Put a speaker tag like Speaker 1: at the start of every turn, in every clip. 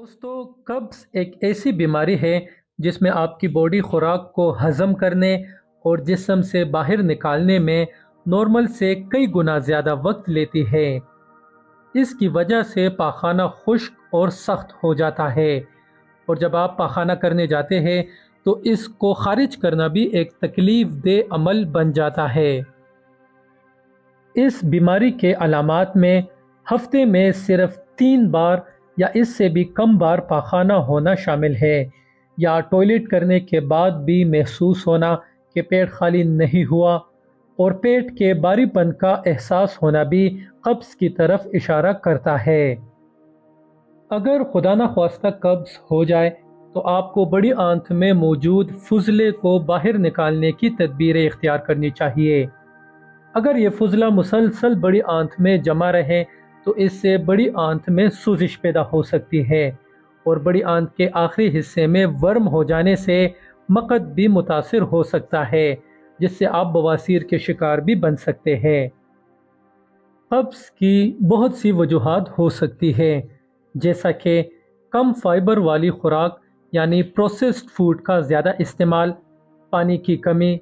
Speaker 1: دوستو، قبض ایک ایسی بیماری ہے جس میں آپ کی باڈی خوراک کو ہضم کرنے اور جسم سے باہر نکالنے میں نارمل سے کئی گنا زیادہ وقت لیتی ہے۔ اس کی وجہ سے پاخانہ خشک اور سخت ہو جاتا ہے، اور جب آپ پاخانہ کرنے جاتے ہیں تو اس کو خارج کرنا بھی ایک تکلیف دہ عمل بن جاتا ہے۔ اس بیماری کے علامات میں ہفتے میں صرف 3 بار یا اس سے بھی کم بار پاخانہ ہونا شامل ہے، یا ٹوائلٹ کرنے کے بعد بھی محسوس ہونا کہ پیٹ خالی نہیں ہوا، اور پیٹ کے بھاری پن کا احساس ہونا بھی قبض کی طرف اشارہ کرتا ہے۔ اگر خدا نخواستہ قبض ہو جائے تو آپ کو بڑی آنت میں موجود فضلے کو باہر نکالنے کی تدبیریں اختیار کرنی چاہیے۔ اگر یہ فضلہ مسلسل بڑی آنت میں جمع رہے تو اس سے بڑی آنت میں سوزش پیدا ہو سکتی ہے، اور بڑی آنت کے آخری حصے میں ورم ہو جانے سے مقعد بھی متاثر ہو سکتا ہے، جس سے آپ بواسیر کے شکار بھی بن سکتے ہیں۔ قبض کی بہت سی وجوہات ہو سکتی ہے، جیسا کہ کم فائبر والی خوراک یعنی پروسیسڈ فوڈ کا زیادہ استعمال، پانی کی کمی،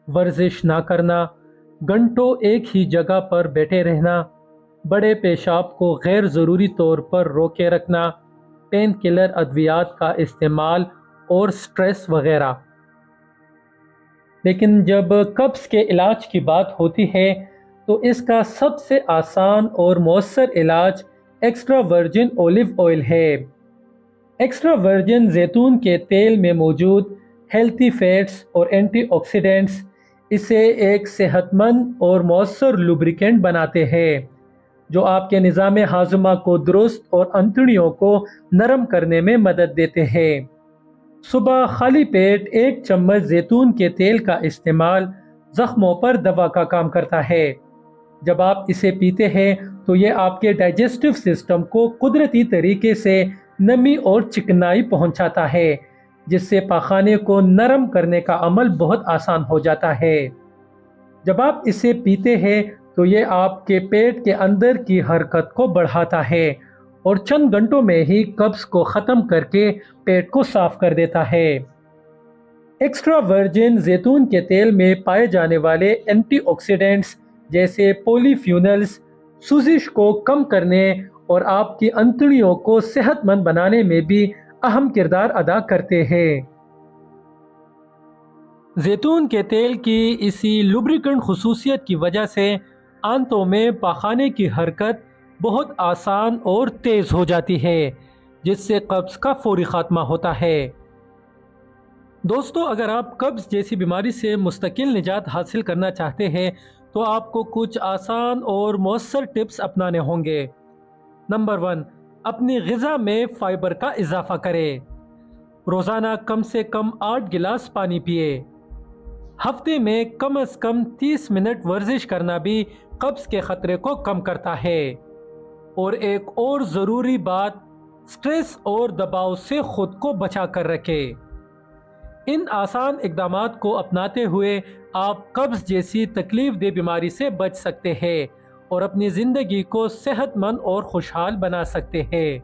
Speaker 1: ورزش نہ کرنا، گھنٹوں ایک ہی جگہ پر بیٹھے رہنا، بڑے پیشاب کو غیر ضروری طور پر روکے رکھنا، پین کلر ادویات کا استعمال اور سٹریس وغیرہ۔ لیکن جب قبض کے علاج کی بات ہوتی ہے تو اس کا سب سے آسان اور مؤثر علاج ایکسٹرا ورجن اولیو آئل ہے۔ ایکسٹرا ورجن زیتون کے تیل میں موجود ہیلتھی فیٹس اور اینٹی آکسیڈنٹس اسے ایک صحت مند اور مؤثر لوبریکنٹ بناتے ہیں، جو آپ کے نظام ہاضمہ کو درست اور انتڑیوں کو نرم کرنے میں مدد دیتے ہیں۔ صبح خالی پیٹ 1 چمچ زیتون کے تیل کا استعمال زخموں پر دوا کا کام کرتا ہے۔ جب آپ اسے پیتے ہیں تو یہ آپ کے ڈائجسٹو سسٹم کو قدرتی طریقے سے نمی اور چکنائی پہنچاتا ہے، جس سے پاخانے کو نرم کرنے کا عمل بہت آسان ہو جاتا ہے۔ جب آپ اسے پیتے ہیں تو یہ آپ کے پیٹ کے اندر کی حرکت کو بڑھاتا ہے اور چند گھنٹوں میں ہی قبض کو ختم کر کے پیٹ کو صاف کر دیتا ہے۔ ایکسٹرا ورجن زیتون کے تیل میں پائے جانے والے اینٹی آکسیڈنٹس جیسے پولی فینولز سوزش کو کم کرنے اور آپ کی انتڑیوں کو صحت مند بنانے میں بھی اہم کردار ادا کرتے ہیں۔ زیتون کے تیل کی اسی لوبریکنٹ خصوصیت کی وجہ سے آنتوں میں پاخانے کی حرکت بہت آسان اور تیز ہو جاتی ہے، جس سے قبض کا فوری خاتمہ ہوتا ہے۔ دوستو، اگر آپ قبض جیسی بیماری سے مستقل نجات حاصل کرنا چاہتے ہیں تو آپ کو کچھ آسان اور مؤثر ٹپس اپنانے ہوں گے۔ نمبر 1، اپنی غذا میں فائبر کا اضافہ کریں۔ روزانہ کم سے کم 8 گلاس پانی پیے۔ ہفتے میں کم از کم 30 منٹ ورزش کرنا بھی قبض کے خطرے کو کم کرتا ہے۔ اور ایک اور ضروری بات، سٹریس اور دباؤ سے خود کو بچا کر رکھے۔ ان آسان اقدامات کو اپناتے ہوئے آپ قبض جیسی تکلیف دہ بیماری سے بچ سکتے ہیں اور اپنی زندگی کو صحت مند اور خوشحال بنا سکتے ہیں۔